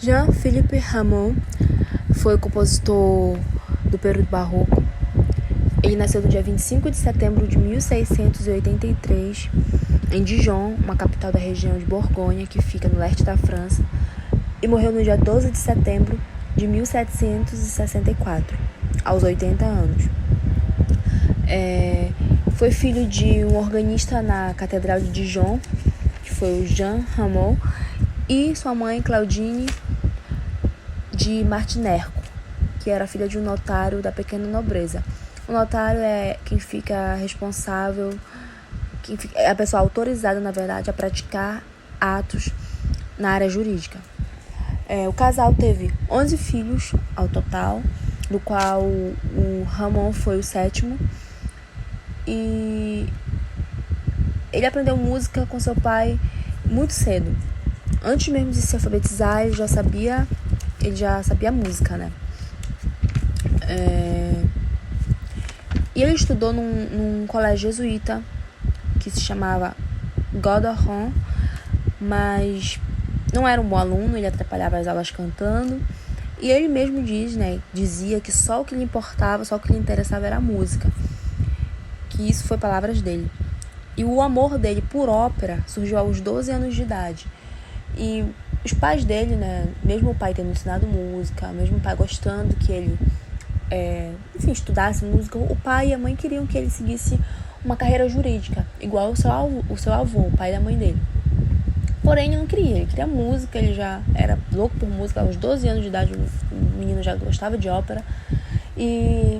Jean-Philippe Rameau foi o compositor do período barroco. Ele nasceu no dia 25 de setembro de 1683, em Dijon, uma capital da região de Borgonha, que fica no leste da França, e morreu no dia 12 de setembro de 1764, aos 80 anos. Foi filho de um organista na Catedral de Dijon, que foi o Jean Rameau, e sua mãe, Claudine de Martinerco, que era filha de um notário da pequena nobreza. O notário é quem fica responsável, é a pessoa autorizada, na verdade, a praticar atos na área jurídica. O casal teve 11 filhos ao total, do qual o Rameau foi o sétimo. E ele aprendeu música com seu pai muito cedo. Antes mesmo de se alfabetizar, ele já sabia música, né? E ele estudou num colégio jesuíta que se chamava Godorron, mas não era um bom aluno, ele atrapalhava as aulas cantando. E ele mesmo dizia que só o que lhe importava, só o que lhe interessava era a música. Que isso foi palavras dele. E o amor dele por ópera surgiu aos 12 anos de idade. E os pais dele, mesmo o pai tendo ensinado música, mesmo o pai gostando que ele estudasse música, o pai e a mãe queriam que ele seguisse uma carreira jurídica, igual o seu avô, o pai da mãe dele. Porém, ele não queria, ele queria música, ele já era louco por música, aos 12 anos de idade o menino já gostava de ópera. E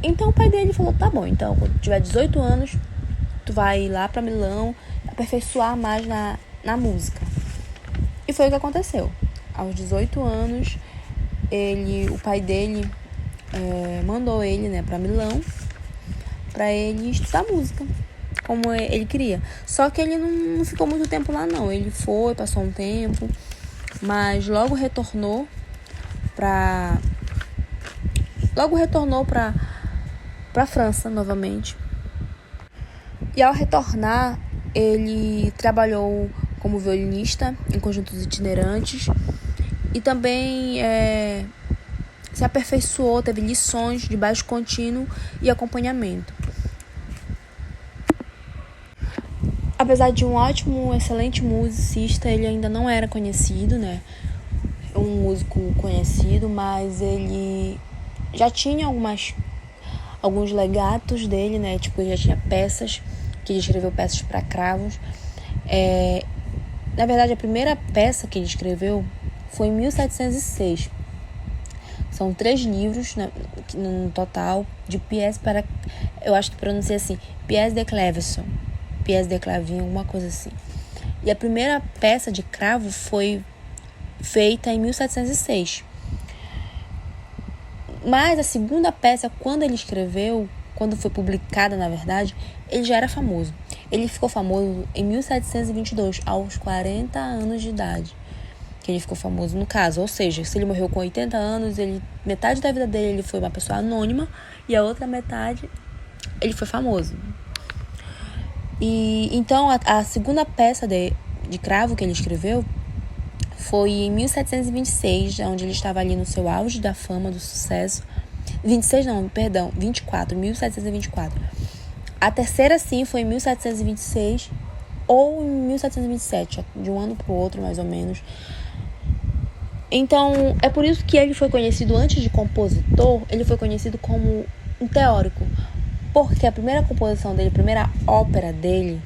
então o pai dele falou, tá bom, então quando tiver 18 anos, tu vai lá pra Milão aperfeiçoar mais na música. E foi o que aconteceu. Aos 18 anos, o pai dele mandou ele para Milão para ele estudar música, como ele queria. Para que ele não ficou muito tempo lá, não. Ele foi, passou um tempo, mas logo retornou para França novamente. E ao retornar, ele trabalhou como violinista em conjuntos itinerantes e também se aperfeiçoou, teve lições de baixo contínuo e acompanhamento. Apesar de um excelente musicista, ele ainda não era conhecido, um músico conhecido, mas ele já tinha alguns legatos dele, ele já tinha peças, que ele escreveu peças para cravos. Na verdade, a primeira peça que ele escreveu foi em 1706. São 3 livros no total, de pièces para... Eu acho que pronuncia assim, pièces de clavecin, pièces de clavin, alguma coisa assim. E a primeira peça de cravo foi feita em 1706. Mas a segunda peça, quando ele escreveu, quando foi publicada, na verdade, ele já era famoso. Ele ficou famoso em 1722, aos 40 anos de idade. Que ele ficou famoso no caso. Ou seja, se ele morreu com 80 anos, metade da vida dele ele foi uma pessoa anônima e a outra metade ele foi famoso. E então a segunda peça de cravo que ele escreveu foi em 1726, onde ele estava ali no seu auge da fama, do sucesso. 1724. A terceira, sim, foi em 1726 ou em 1727, de um ano para o outro, mais ou menos. Então, é por isso que ele foi conhecido, antes de compositor, ele foi conhecido como um teórico. Porque a primeira composição dele, a primeira ópera dele,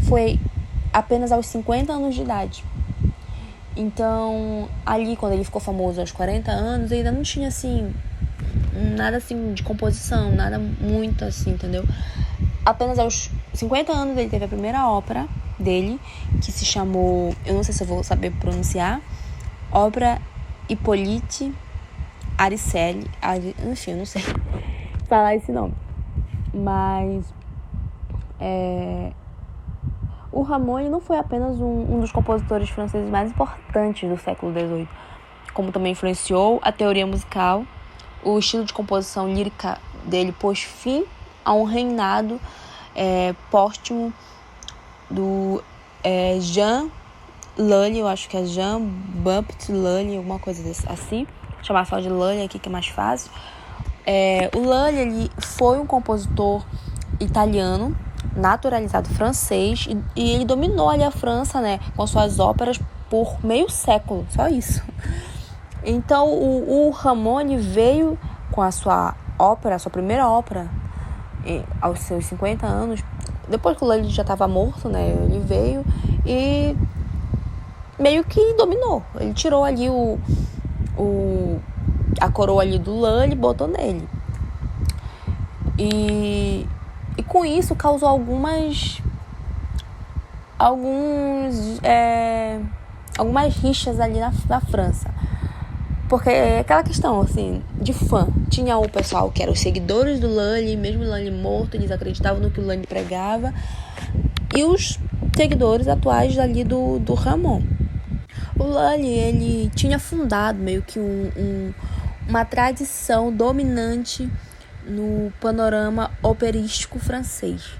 foi apenas aos 50 anos de idade. Então, ali, quando ele ficou famoso aos 40 anos, ainda não tinha, nada, de composição, nada muito, entendeu? Apenas aos 50 anos ele teve a primeira ópera dele, que se chamou, eu não sei se eu vou saber pronunciar, Ópera Hippolyte Aricelli, enfim, eu não sei falar esse nome. Mas o Rameau não foi apenas um dos compositores franceses mais importantes do século XVIII, como também influenciou a teoria musical. O estilo de composição lírica dele pôs fim a um reinado póstumo do Jean Lully, eu acho que é Jean-Baptiste Lully, alguma coisa assim. Vou chamar só de Lully aqui, que é mais fácil. O Lully, ele foi um compositor italiano, naturalizado francês, e ele dominou ali a França, né, com suas óperas por meio século, só isso. Então, o Rameau veio com a sua ópera, a sua primeira ópera, aos seus 50 anos. Depois que o Lully já estava morto, né, ele veio e meio que dominou. Ele tirou ali a coroa ali do Lully e botou nele. E com isso causou algumas rixas ali na França. Porque é aquela questão, assim, de fã. Tinha o pessoal que eram os seguidores do Lully, mesmo o Lully morto, eles acreditavam no que o Lully pregava. E os seguidores atuais ali do Rameau. O Lully, ele tinha fundado meio que uma tradição dominante no panorama operístico francês.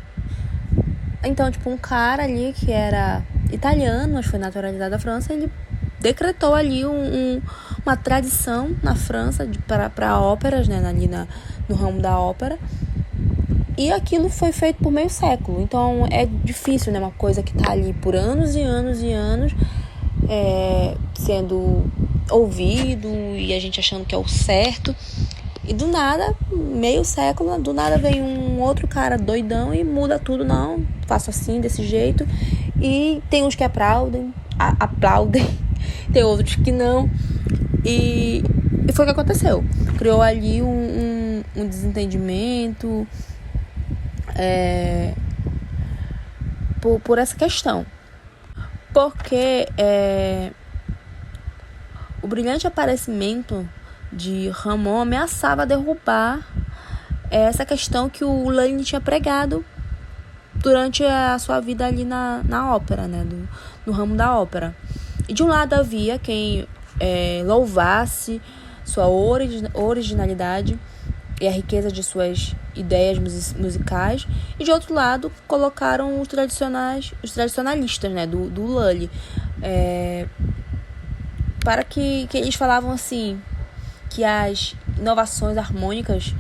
Então, tipo, um cara ali que era italiano, mas foi naturalizado da França, ele decretou ali uma tradição na França para óperas, né, ali no ramo da ópera. E aquilo foi feito por meio século. Então, é difícil, né, uma coisa que tá ali por anos e anos e anos, sendo ouvido e a gente achando que é o certo. E do nada, meio século, do nada vem um outro cara doidão e muda tudo. Não, faço assim, desse jeito. E tem uns que aplaudem, tem outros que não. E foi o que aconteceu. Criou ali um desentendimento por essa questão. Porque o brilhante aparecimento de Rameau ameaçava derrubar essa questão que o Lully tinha pregado durante a sua vida ali na ópera, né, no ramo da ópera. E de um lado havia quem louvasse sua originalidade e a riqueza de suas ideias musicais, e de outro lado colocaram os tradicionalistas, né, do Lully, para que eles falavam assim que as inovações harmônicas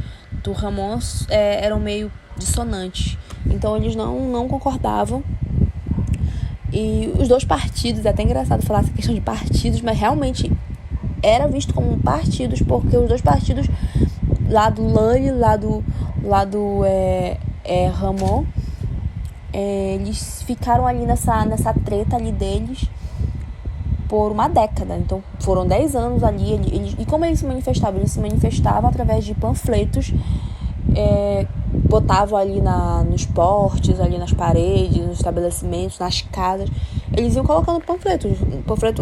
do Rameau eram meio dissonantes. Então eles não concordavam. E os dois partidos, é até engraçado falar essa questão de partidos, mas realmente era visto como partidos, porque os dois partidos, lá do Lully, lá do Rameau, eles ficaram ali nessa treta ali deles por uma década. Então foram 10 anos ali. E como eles se manifestavam? Eles se manifestavam através de panfletos, botavam ali nos portes, ali nas paredes, nos estabelecimentos, nas casas. Eles iam colocando panfleto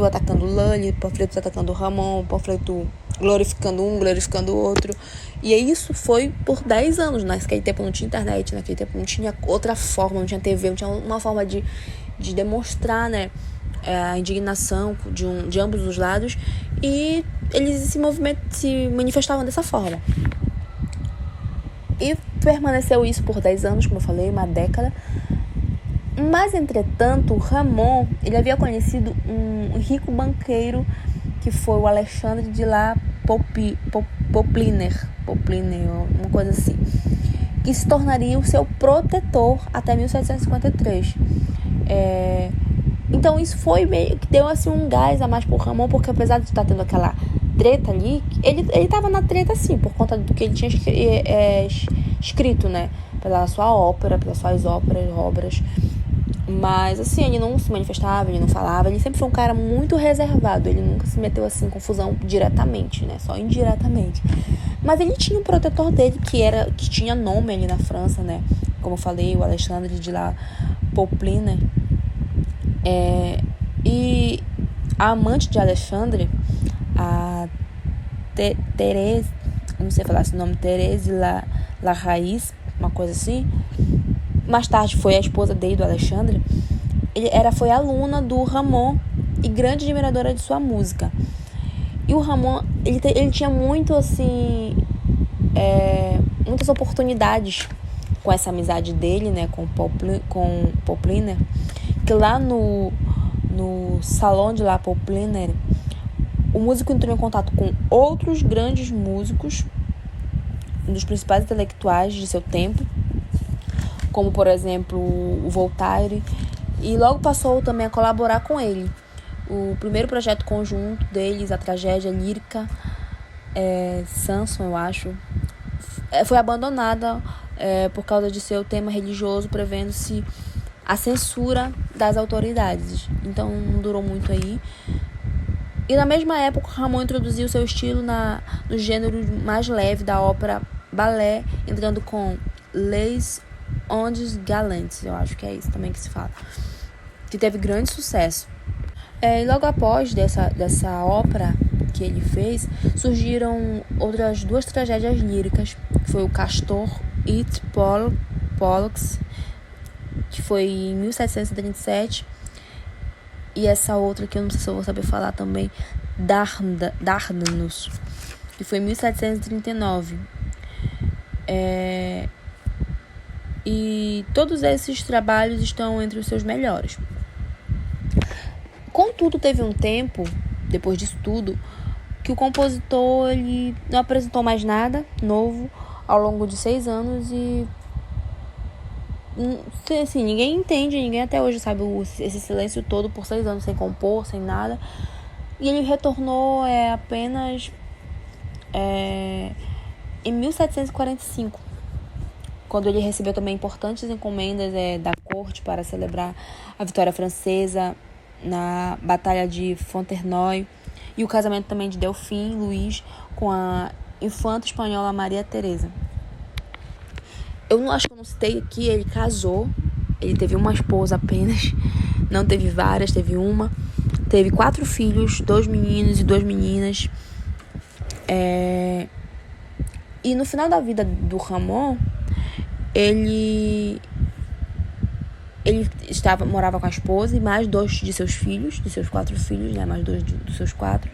atacando o Lully, panfleto atacando o Rameau, panfleto glorificando um, glorificando o outro. E isso foi por 10 anos. Naquele tempo não tinha internet, naquele tempo não tinha outra forma, não tinha TV, não tinha uma forma de demonstrar, né, a indignação de ambos os lados, e eles se manifestavam dessa forma. E permaneceu isso por 10 anos, como eu falei, uma década. Mas, entretanto, Rameau, ele havia conhecido um rico banqueiro que foi o Alexandre de la Popliner, uma coisa assim, que se tornaria o seu protetor até 1753. Então isso foi meio que deu assim um gás a mais pro Rameau, porque apesar de estar tendo aquela treta ali, ele tava na treta assim, por conta do que ele tinha escrito, né, pela sua ópera, pelas suas obras. Mas assim, ele não se manifestava, ele não falava, ele sempre foi um cara muito reservado, ele nunca se meteu assim em confusão diretamente, né, só indiretamente. Mas ele tinha um protetor dele que tinha nome ali na França, né, como eu falei, o Alexandre de la Popliner. E a amante de Alexandre, a Thérèse, não sei falar esse nome, Thérèse la Raiz, uma coisa assim, mais tarde foi a esposa dele, do Alexandre. Foi aluna do Rameau e grande admiradora de sua música. E o Rameau, ele tinha muito assim, muitas oportunidades com essa amizade dele, né, com Popliner, que lá no no Salão de la Popliner, o músico entrou em contato com outros grandes músicos, um dos principais intelectuais de seu tempo, como, por exemplo, o Voltaire, e logo passou também a colaborar com ele. O primeiro projeto conjunto deles, a tragédia lírica Samson, eu acho, foi abandonada por causa de seu tema religioso, prevendo-se a censura das autoridades. Então não durou muito aí. E na mesma época, Rameau introduziu seu estilo no gênero mais leve da ópera balé, entrando com Les Anges Galantes, eu acho que é isso também que se fala, que teve grande sucesso. E logo após dessa ópera que ele fez, surgiram outras duas tragédias líricas, que foi o Castor et Pollux, que foi em 1737, e essa outra que eu não sei se eu vou saber falar também, Dardanus, que foi em 1739. E todos esses trabalhos estão entre os seus melhores. Contudo, teve um tempo, depois disso tudo, que o compositor ele não apresentou mais nada novo ao longo de 6 anos e assim, ninguém entende, ninguém até hoje sabe esse silêncio todo por 6 anos sem compor, sem nada. E ele retornou apenas em 1745, quando ele recebeu também importantes encomendas da corte para celebrar a vitória francesa na Batalha de Fontenoy e o casamento também de Delfim Luiz com a infanta espanhola Maria Teresa. Eu não acho que eu não citei aqui, ele casou, ele teve uma esposa apenas, não teve várias, teve uma. Teve 4 filhos, 2 meninos e 2 meninas. E no final da vida do Rameau, ele morava com a esposa e mais 2 de seus filhos, de seus 4 filhos, né? Mais 2 dos seus 4.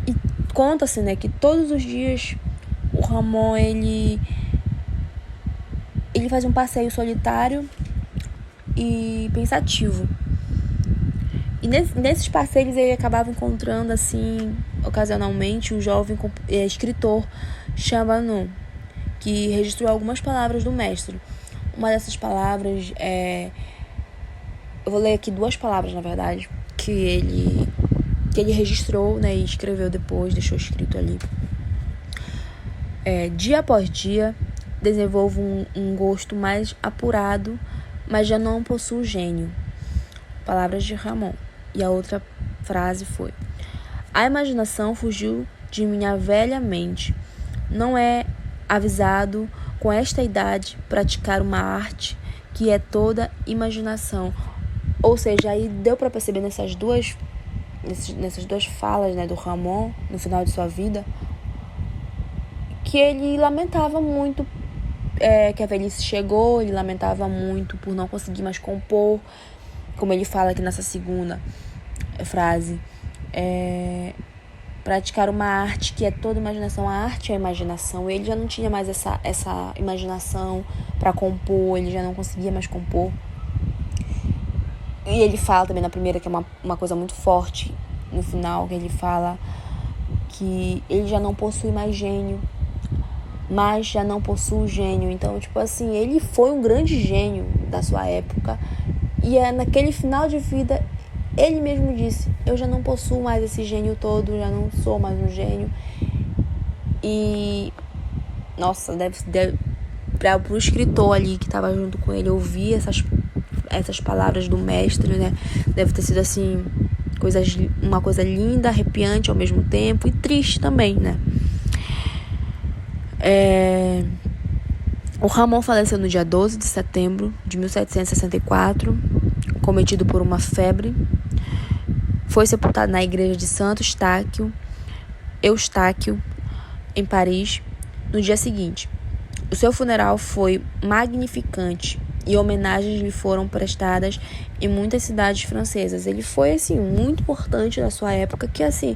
E conta-se, né, que todos os dias o Rameau, ele faz um passeio solitário e pensativo. E nesses passeios ele acabava encontrando, assim, ocasionalmente, um jovem escritor Chabannon, que registrou algumas palavras do mestre. Uma dessas palavras eu vou ler aqui 2 palavras, na verdade, que ele registrou, né, e escreveu depois, deixou escrito ali. Dia após dia, desenvolvo um gosto mais apurado, mas já não possuo gênio. Palavras de Rameau. E a outra frase foi: a imaginação fugiu de minha velha mente. Não é avisado com esta idade praticar uma arte que é toda imaginação. Ou seja, aí deu para perceber nessas duas falas, né, do Rameau no final de sua vida, que ele lamentava muito que a velhice chegou, ele lamentava muito por não conseguir mais compor, como ele fala aqui nessa segunda frase, praticar uma arte que é toda imaginação. A arte é a imaginação. Ele já não tinha mais essa imaginação para compor, ele já não conseguia mais compor. E ele fala também na primeira, que é uma coisa muito forte no final, que ele fala que ele já não possui mais gênio, mas já não possui gênio. Então, tipo assim, ele foi um grande gênio da sua época. E naquele final de vida, ele mesmo disse: eu já não possuo mais esse gênio todo, já não sou mais um gênio. E, nossa, para o escritor ali que estava junto com ele ouvir essas palavras do mestre, né? Deve ter sido, assim, uma coisa linda, arrepiante ao mesmo tempo e triste também, né? O Rameau faleceu no dia 12 de setembro de 1764, cometido por uma febre. Foi sepultado na igreja de Santo Eustáquio, em Paris, no dia seguinte. O seu funeral foi magnificante e homenagens lhe foram prestadas em muitas cidades francesas. Ele foi, assim, muito importante na sua época, que, assim,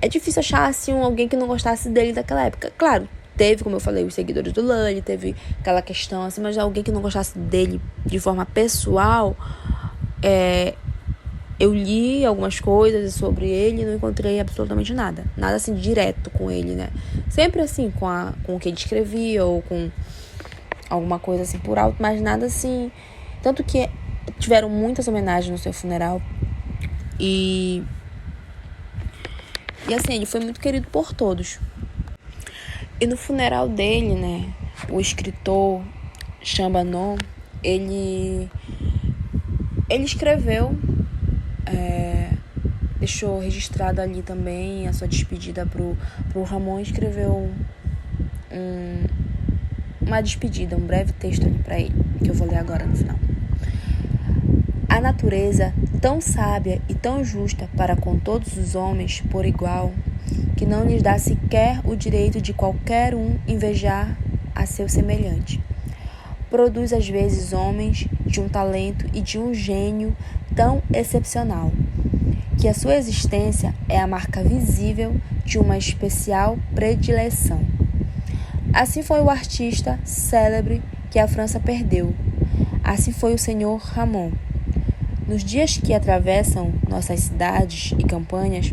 é difícil achar, assim, alguém que não gostasse dele daquela época. Claro, teve, como eu falei, os seguidores do Lully, teve aquela questão, assim, mas alguém que não gostasse dele de forma pessoal, Eu li algumas coisas sobre ele e não encontrei absolutamente nada. Nada assim direto com ele, né? Sempre assim com o que ele escrevia ou com alguma coisa assim por alto, mas nada assim. Tanto que tiveram muitas homenagens no seu funeral. E assim, ele foi muito querido por todos. E no funeral dele, né, o escritor Champagnat, ele escreveu, deixou registrado ali também a sua despedida pro Ramon, escreveu uma despedida, um breve texto ali para ele, que eu vou ler agora no final. A natureza, tão sábia e tão justa para com todos os homens por igual, que não lhes dá sequer o direito de qualquer um invejar a seu semelhante. Produz às vezes homens de um talento e de um gênio tão excepcional, que a sua existência é a marca visível de uma especial predileção. Assim foi o artista célebre que a França perdeu. Assim foi o senhor Ramon. Nos dias que atravessam nossas cidades e campanhas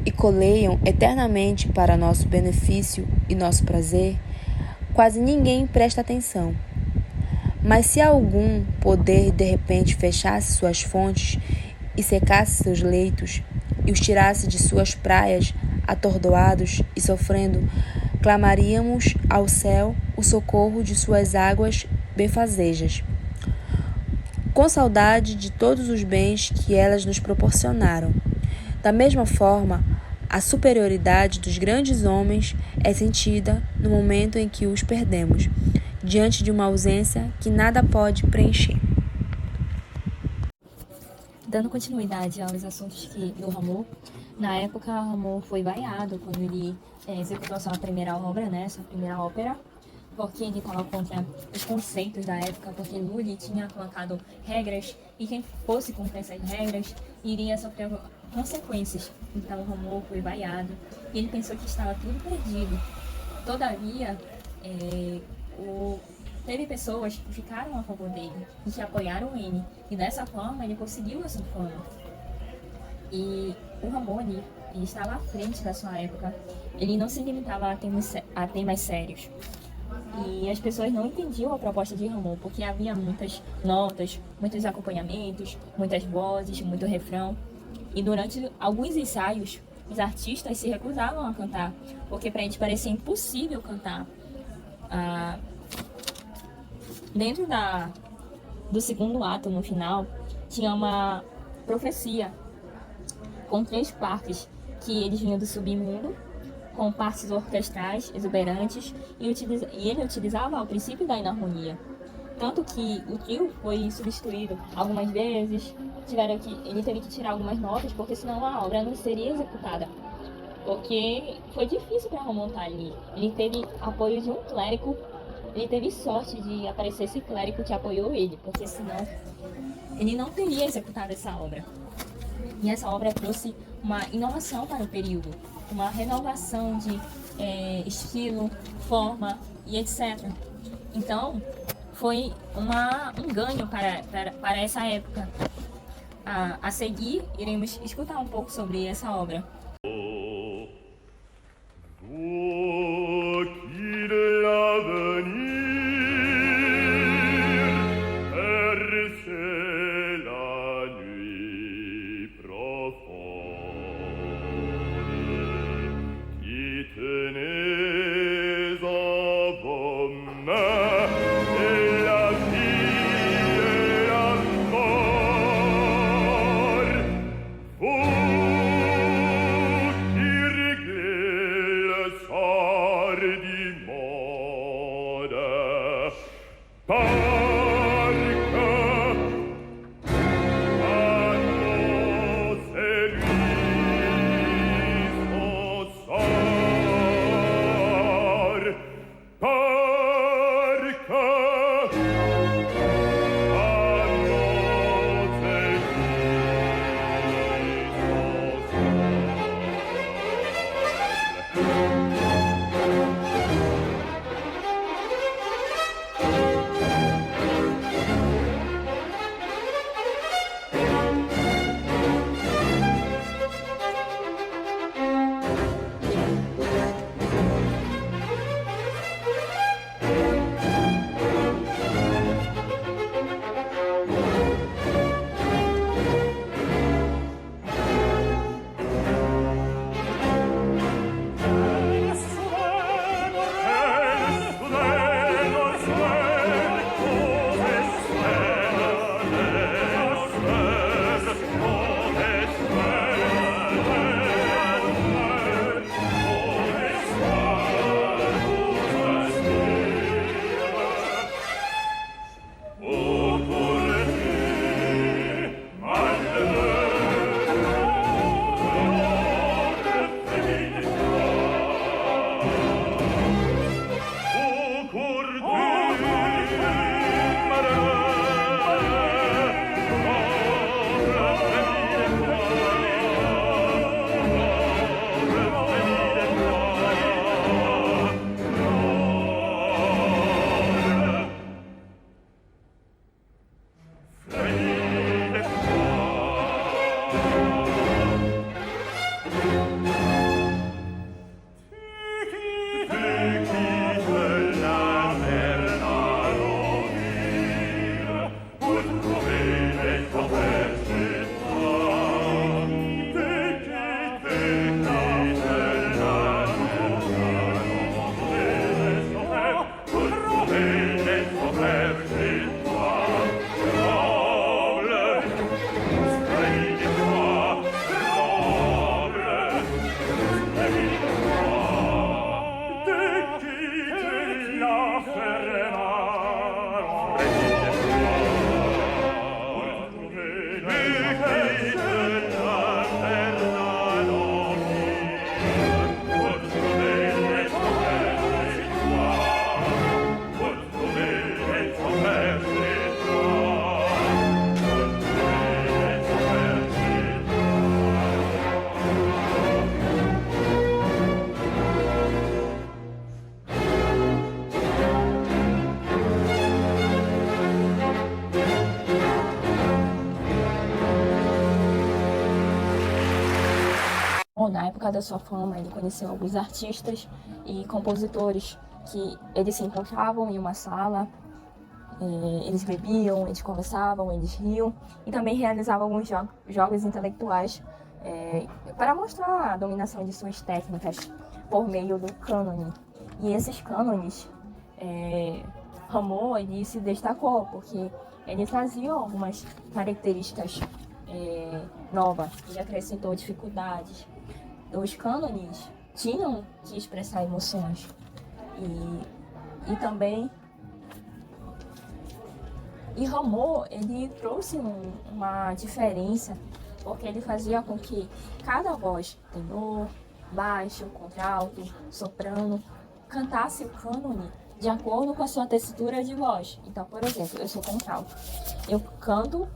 e coleiam eternamente para nosso benefício e nosso prazer, quase ninguém presta atenção. Mas se algum poder de repente fechasse suas fontes e secasse seus leitos e os tirasse de suas praias, atordoados e sofrendo, clamaríamos ao céu o socorro de suas águas benfazejas, com saudade de todos os bens que elas nos proporcionaram. Da mesma forma, a superioridade dos grandes homens é sentida no momento em que os perdemos, diante de uma ausência que nada pode preencher. Dando continuidade aos assuntos do Rameau, na época Rameau foi vaiado quando ele executou sua primeira obra, né, sua primeira ópera, porque ele estava contra os conceitos da época, porque Lully tinha colocado regras e quem fosse contra essas regras iria sofrer consequências. Então Rameau foi vaiado e ele pensou que estava tudo perdido. Todavia, teve pessoas que ficaram a favor dele e que apoiaram ele, e dessa forma ele conseguiu essa fama. E o Rameau, ele estava à frente da sua época, ele não se limitava a temas sérios. E as pessoas não entendiam a proposta de Rameau, porque havia muitas notas, muitos acompanhamentos, muitas vozes, muito refrão. E durante alguns ensaios, os artistas se recusavam a cantar, porque para eles parecia impossível cantar. Dentro do segundo ato, no final, tinha uma profecia com 3 partes, que eles vinham do submundo, com partes orquestrais exuberantes, e ele utilizava o princípio da inarmonia. Tanto que o trio foi substituído algumas vezes, ele teve que tirar algumas notas, porque senão a obra não seria executada. Porque foi difícil para remontar ali. Ele teve apoio de um clérigo, ele teve sorte de aparecer esse clérigo que apoiou ele, porque senão ele não teria executado essa obra. E essa obra trouxe uma inovação para o período, uma renovação de estilo, forma e etc. Então, foi um ganho para essa época. A seguir, iremos escutar um pouco sobre essa obra. Na época da sua fama, ele conheceu alguns artistas e compositores que eles se encontravam em uma sala, eles bebiam, eles conversavam, eles riam e também realizavam alguns jogos intelectuais para mostrar a dominação de suas técnicas por meio do cânone. E esses cânones, Rameau, ele se destacou porque ele trazia algumas características novas e acrescentou dificuldades. Os cânones tinham que expressar emoções e também Rameau, ele trouxe uma diferença porque ele fazia com que cada voz, tenor, baixo, contralto, soprano, cantasse o cânone de acordo com a sua textura de voz. Então, por exemplo, eu sou contralto. Eu canto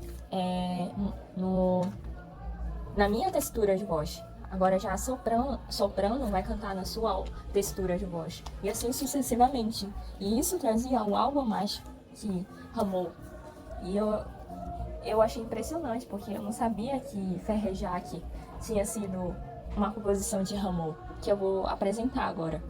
na minha textura de voz. Agora já a soprano vai cantar na sua textura de voz. E assim sucessivamente. E isso trazia um algo a mais que Rameau. E eu achei impressionante, porque eu não sabia que Ferrejac tinha sido uma composição de Rameau, que eu vou apresentar agora.